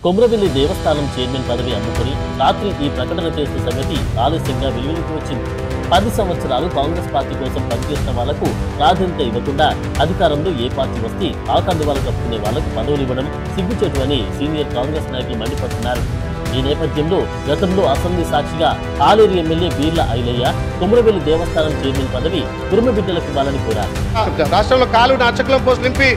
కొమ్రవెల్లి దేవస్థానం chairman పదవి అమ్ముకుని రాత్రి ఈ ప్రకటన చేసిన సంగతి ఆలస్యంగా వెలుగులోకి వచ్చింది. 10 సంవత్సరాలు కాంగ్రెస్ పార్టీ కోసం పనిచేసిన వాళ్లకు ప్రాధాన్యత ఇవ్వకుండా అధికారంలో ఏ పార్టీ వస్తే ఆ కండువాలు కప్పుకునే వాళ్లకు పదవులు ఇవ్వడం సిగ్గుచేటు అని సీనియర్ కాంగ్రెస్ నాయకులు మండిపడుతున్నారు. ఈ నేపథ్యంలో గతంలో అసెంబ్లీ సాక్షిగా ఆలేరు ఎమ్మెల్యే బీర్ల ఐలయ్య కొమ్రవెల్లి దేవస్థానం చైర్మన్ పదవి కుర్మబిడ్డలకు ఇవ్వాలని కోరారు. రాష్ట్రంలో కాలు అర్చకుల పోస్ట్ నింపి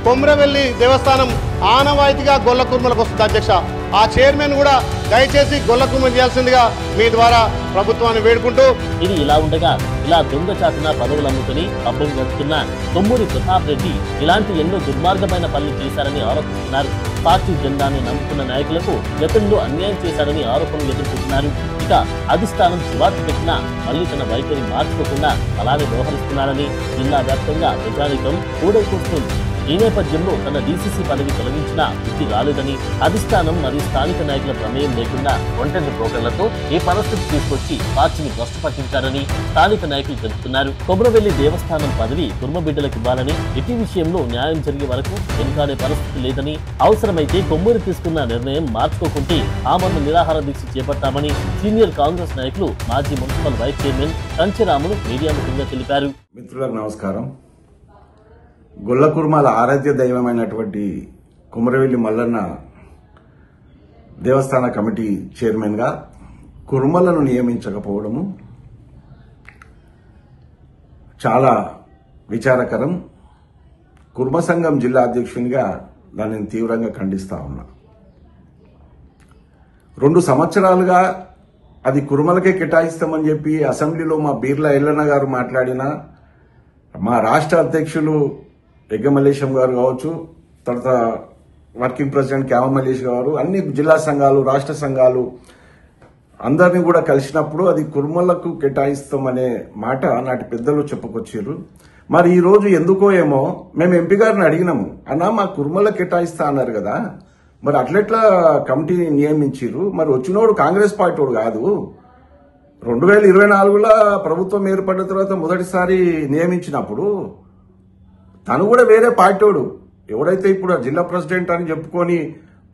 కొమ్రవెల్లి దేవస్థానం ఆనవాయితీగా గొల్ల కుర్మలకు వస్తుంది అధ్యక్ష. ఆ చైర్మన్ కూడా దయచేసి గొల్ల కుర్మ చేయాల్సిందిగా మీ ద్వారా ప్రభుత్వాన్ని వేడుకుంటూ, ఇది ఇలా ఉండగా ఇలా దొంగచాటున పదవులు అమ్ముకుని పబ్బం గడుపుతున్న కొమ్మూరి ప్రతాప్ రెడ్డి ఇలాంటి ఎన్నో దుర్మార్గమైన పనులు చేశారని ఆరోపిస్తున్నారు. పార్టీ జెండాను నమ్ముకున్న నాయకులకు గతంలో అన్యాయం చేశారని ఆరోపణలు ఎదుర్కొంటున్నారు. ఇక అధిష్టానం చివాట్లు పెట్టినా మళ్లీ తన వైఖరి మార్చుకోకుండా అలానే వ్యవహరిస్తున్నారని జిల్లా వ్యాప్తంగా ప్రజానికం కూడైకొస్తుంది. ఈ నేపథ్యంలో తన డీసీసీ పదవి తొలగించినా బుద్ధి రాలేదని అధిష్టానం మరియు స్థానిక నాయకుల ప్రమేయం లేకుండా ఒంటరి బ్రోకర్లతో ఈ పరిస్థితి తీసుకొచ్చి పార్టీని భ్రష్టు పట్టించారని స్థానిక నాయకులు తెలుపుతున్నారు. కొమ్రవెల్లి దేవస్థానం పదవి కుర్మబిడ్డలకు ఇవ్వాలని, ఇటీ విషయంలో న్యాయం జరిగే వరకు వెనుకాడే పరిస్థితి లేదని, అవసరమైతే కొమ్మూరి తీసుకున్న నిర్ణయం మార్చుకోకుంటే ఆమరణ నిరాహార దీక్ష చేపట్టామని సీనియర్ కాంగ్రెస్ నాయకులు మాజీ మున్సిపల్ వైస్ చైర్మన్ కంచెరాములు మీడియా ముఖంగా తెలిపారు. మిత్రులకు నమస్కారం. గొల్ల కుర్మాల ఆరాధ్య దైవమైనటువంటి కొమరవెల్లి మల్లన్న దేవస్థాన కమిటీ చైర్మన్ గా కుర్మలను నియమించకపోవడము చాలా విచారకరం. కుర్మ సంఘం జిల్లా అధ్యక్షునిగా దానిని తీవ్రంగా ఖండిస్తా ఉన్నా. 2 సంవత్సరాలుగా అది కుర్మలకే కేటాయిస్తామని చెప్పి అసెంబ్లీలో మా బీర్ల ఎల్లన్న గారు మాట్లాడినా, మా రాష్ట్ర అధ్యక్షులు ఎగ్గమల్లేశం గారు కావచ్చు, తర్వాత వర్కింగ్ ప్రెసిడెంట్ క్యామ మల్లేష్ గారు, అన్ని జిల్లా సంఘాలు, రాష్ట్ర సంఘాలు అందరినీ కూడా కలిసినప్పుడు అది కుర్మలకు కేటాయిస్తామనే మాట నాటి పెద్దలు చెప్పుకొచ్చారు. మరి ఈ రోజు ఎందుకో ఏమో మేము ఎంపీ గారిని అడిగినాము, అన్నా మా కుర్మలకు కేటాయిస్తా అన్నారు కదా, మరి అట్లెట్లా కమిటీని నియమించారు? మరి వచ్చినోడు కాంగ్రెస్ పార్టీ కాదు. 2024లో ప్రభుత్వం ఏర్పడిన తర్వాత మొదటిసారి నియమించినప్పుడు తను కూడా వేరే పార్టీడు, ఎవడైతే ఇప్పుడు జిల్లా ప్రెసిడెంట్ అని చెప్పుకొని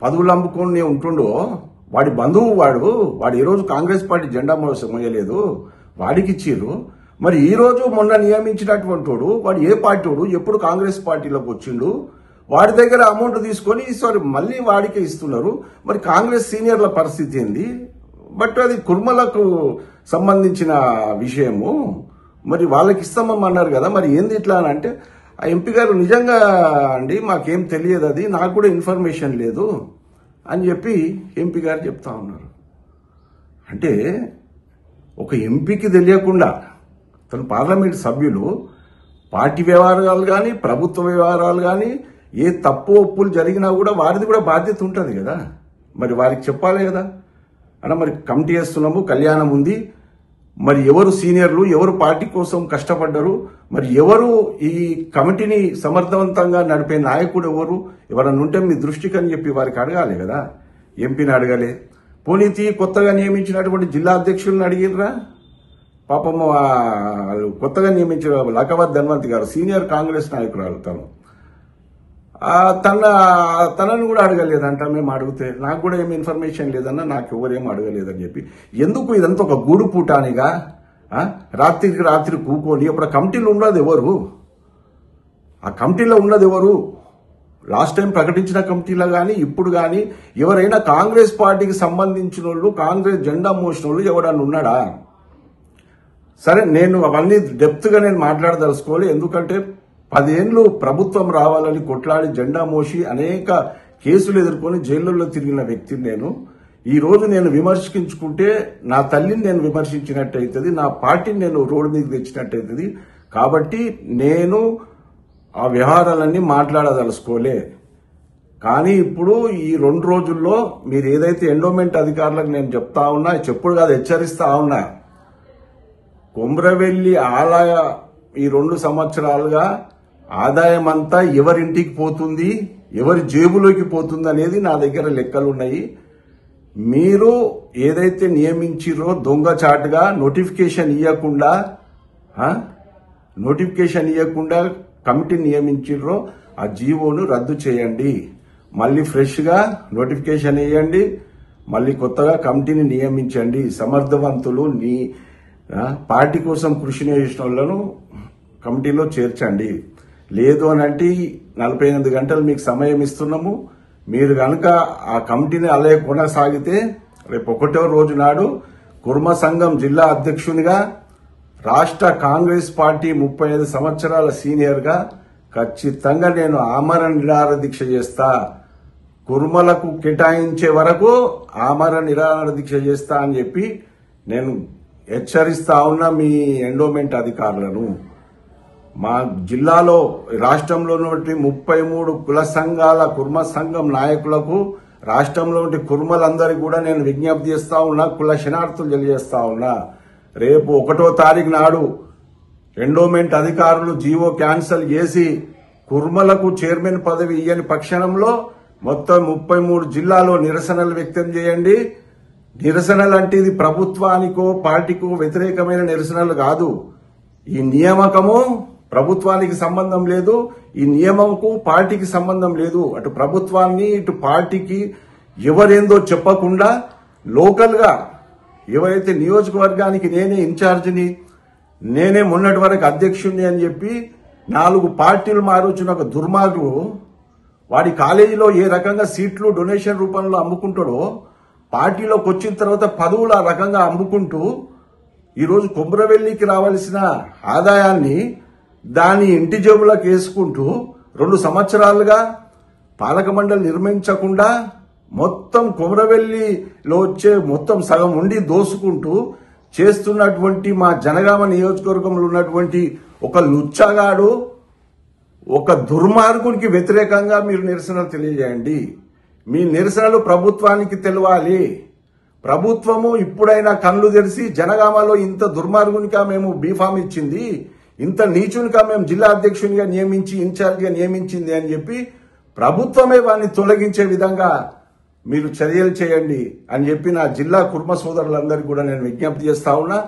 పదవులు అమ్ముకొని ఉంటుండో వాడి బంధువు వాడు ఈ రోజు కాంగ్రెస్ పార్టీ జెండా మోయలేదు, వాడికి ఇచ్చిర్రు. మరి ఈ రోజు మొన్న నియమించినటువంటి వాడు ఏ పార్టీడు, ఎప్పుడు కాంగ్రెస్ పార్టీలోకి వచ్చిండు, వాడి దగ్గర అమౌంట్ తీసుకొని ఈసారి మళ్ళీ వాడికే ఇస్తున్నారు. మరి కాంగ్రెస్ సీనియర్ల పరిస్థితి ఏంది? బట్ అది కుర్మలకు సంబంధించిన విషయము, మరి వాళ్ళకి ఇస్తామన్నారు కదా, మరి ఏంది ఇట్లా అని అంటే, ఆ ఎంపీ గారు నిజంగా అండి మాకేం తెలియదు, అది నాకు కూడా ఇన్ఫర్మేషన్ లేదు అని చెప్పి ఎంపీ గారు చెప్తా ఉన్నారు. అంటే ఒక ఎంపీకి తెలియకుండా తన పార్లమెంట్ సభ్యులు పార్టీ వ్యవహారాలు కానీ ప్రభుత్వ వ్యవహారాలు కానీ ఏ తప్పు ఒప్పులు జరిగినా కూడా వారిది కూడా బాధ్యత ఉంటుంది కదా, మరి వారికి చెప్పాలి కదా. అన్న మరి కమిటీ వేస్తున్నాము, కళ్యాణం ఉంది, మరి ఎవరు సీనియర్లు, ఎవరు పార్టీ కోసం కష్టపడ్డారు, మరి ఎవరు ఈ కమిటీని సమర్థవంతంగా నడిపే నాయకుడు ఎవరన్నా ఉంటే మీ దృష్టికి అని చెప్పి వారికి అడగాలి కదా. ఎంపీని అడగాలి, పోనీతి కొత్తగా నియమించినటువంటి జిల్లా అధ్యక్షులను అడిగినరా? పాపం వాళ్ళు కొత్తగా నియమించిన లకావత్ ధన్వంతి గారు సీనియర్ కాంగ్రెస్ నాయకురాలు, తనను కూడా అడగలేదంట. మేము అడిగితే నాకు కూడా ఏమి ఇన్ఫర్మేషన్ లేదన్నా, నాకు ఎవరేం అడగలేదని చెప్పి ఎందుకు ఇదంతా ఒక గూడు పూటానిగా రాత్రికి రాత్రి కూకొని అప్పుడు ఆ కమిటీలో ఉన్నది ఎవరు? ఆ కమిటీలో ఉన్నది ఎవరు? లాస్ట్ టైం ప్రకటించిన కమిటీలో కానీ ఇప్పుడు కానీ ఎవరైనా కాంగ్రెస్ పార్టీకి సంబంధించిన వాళ్ళు, కాంగ్రెస్ జెండా మోసిన వాళ్ళు ఎవడన్నా ఉన్నాడా? సరే, నేను అవన్నీ డెప్త్ గా నేను మాట్లాడదలుచుకోవాలి. ఎందుకంటే 10 ఏళ్లు ప్రభుత్వం రావాలని కొట్లాడి జెండా మోసి అనేక కేసులు ఎదుర్కొని జైళ్లలో తిరిగిన వ్యక్తిని నేను. ఈ రోజు నేను విమర్శించుకుంటే నా తల్లిని నేను విమర్శించినట్టయితుంది, నా పార్టీని నేను రోడ్డు మీద తెచ్చినట్టయితుంది. కాబట్టి నేను ఆ వ్యవహారాలన్నీ మాట్లాడదలుచుకోలే. కానీ ఇప్పుడు ఈ 2 రోజుల్లో మీరు ఏదైతే ఎండోమెంట్ అధికారులకు నేను చెప్తా ఉన్నా, చెప్పుడు కాదు హెచ్చరిస్తా ఉన్నా, కొమ్రవెల్లి ఆలయ ఈ 2 సంవత్సరాలుగా ఆదాయం అంతా ఎవరింటికి పోతుంది, ఎవరి జేబులోకి పోతుంది అనేది నా దగ్గర లెక్కలు ఉన్నాయి. మీరు ఏదైతే నియమించిరో దొంగచాటుగా నోటిఫికేషన్ ఇవ్వకుండా కమిటీ నియమించిరో ఆ జీవోను రద్దు చేయండి. మళ్ళీ ఫ్రెష్గా నోటిఫికేషన్ వేయండి, మళ్ళీ కొత్తగా కమిటీని నియమించండి. సమర్థవంతులు పార్టీ కోసం కృషి చేసిన వాళ్ళను కమిటీలో చేర్చండి. లేదు అని అంటే 48 గంటలు మీకు సమయం ఇస్తున్నాము. మీరు కనుక ఆ కమిటీని అలాగే కొనసాగితే రేపు 1వ రోజు నాడు కుర్మ సంఘం జిల్లా అధ్యక్షునిగా రాష్ట్ర కాంగ్రెస్ పార్టీ 35 సంవత్సరాల సీనియర్గా ఖచ్చితంగా నేను ఆమరణ నిరాహార దీక్ష చేస్తా. కుర్మలకు కేటాయించే వరకు ఆమరణ నిరాహార దీక్ష చేస్తా అని చెప్పి నేను హెచ్చరిస్తా ఉన్నా మీ ఎండోమెంట్ అధికారులను. మా జిల్లాలో రాష్ట్రంలో 33 కుల సంఘాల కుర్మ సంఘం నాయకులకు రాష్ట్రంలో కుర్మలందరికీ కూడా నేను విజ్ఞప్తి చేస్తా ఉన్నా, కుల శనార్థులు తెలియజేస్తా ఉన్నా. రేపు 1వ తారీఖు నాడు ఎండోమెంట్ అధికారులు జీవో క్యాన్సిల్ చేసి కుర్మలకు చైర్మన్ పదవి ఇయ్యని పక్షంలో మొత్తం 33 జిల్లాలో నిరసనలు వ్యక్తం చేయండి. నిరసనలు అంటే ఇది ప్రభుత్వానికో పార్టీకో వ్యతిరేకమైన నిరసనలు కాదు. ఈ నియామకము ప్రభుత్వానికి సంబంధం లేదు, ఈ నియమంకు పార్టీకి సంబంధం లేదు. అటు ప్రభుత్వాన్ని ఇటు పార్టీకి ఎవరేందో చెప్పకుండా లోకల్ గా ఎవరైతే నియోజకవర్గానికి నేనే ఇన్ఛార్జిని, నేనే మొన్నటి వరకు అధ్యక్షుడిని అని చెప్పి 4 పార్టీలు మారొచ్చిన ఒక దుర్మార్గుడు వాడి కాలేజీలో ఏ రకంగా సీట్లు డొనేషన్ రూపంలో అమ్ముకుంటాడో పార్టీలోకి వచ్చిన తర్వాత పదవులు ఆ రకంగా అమ్ముకుంటూ ఈరోజు కొమ్రవెల్లికి రావాల్సిన ఆదాయాన్ని దాని ఇంటి జేబులకు వేసుకుంటూ 2 సంవత్సరాలుగా పాలక మండలి నిర్మించకుండా మొత్తం కొమ్రవెల్లిలో వచ్చే మొత్తం సగం ఉండి దోసుకుంటూ చేస్తున్నటువంటి మా జనగామ నియోజకవర్గంలో ఉన్నటువంటి ఒక లుచ్చగాడు, ఒక దుర్మార్గునికి వ్యతిరేకంగా మీరు నిరసనలు తెలియజేయండి. మీ నిరసనలు ప్రభుత్వానికి తెలవాలి. ప్రభుత్వము ఇప్పుడైనా కళ్ళు తెరిచి జనగామలో ఇంత దుర్మార్గునిగా మేము బీఫామ్ ఇచ్చింది, ఇంత నీచునిగా మేము జిల్లా అధ్యక్షునిగా నియమించి ఇన్ఛార్జిగా నియమించింది అని చెప్పి ప్రభుత్వమే వారిని తొలగించే విధంగా మీరు చర్యలు చేయండి అని చెప్పి నా జిల్లా కుర్మ సోదరులందరికీ కూడా నేను విజ్ఞప్తి చేస్తా ఉన్నా.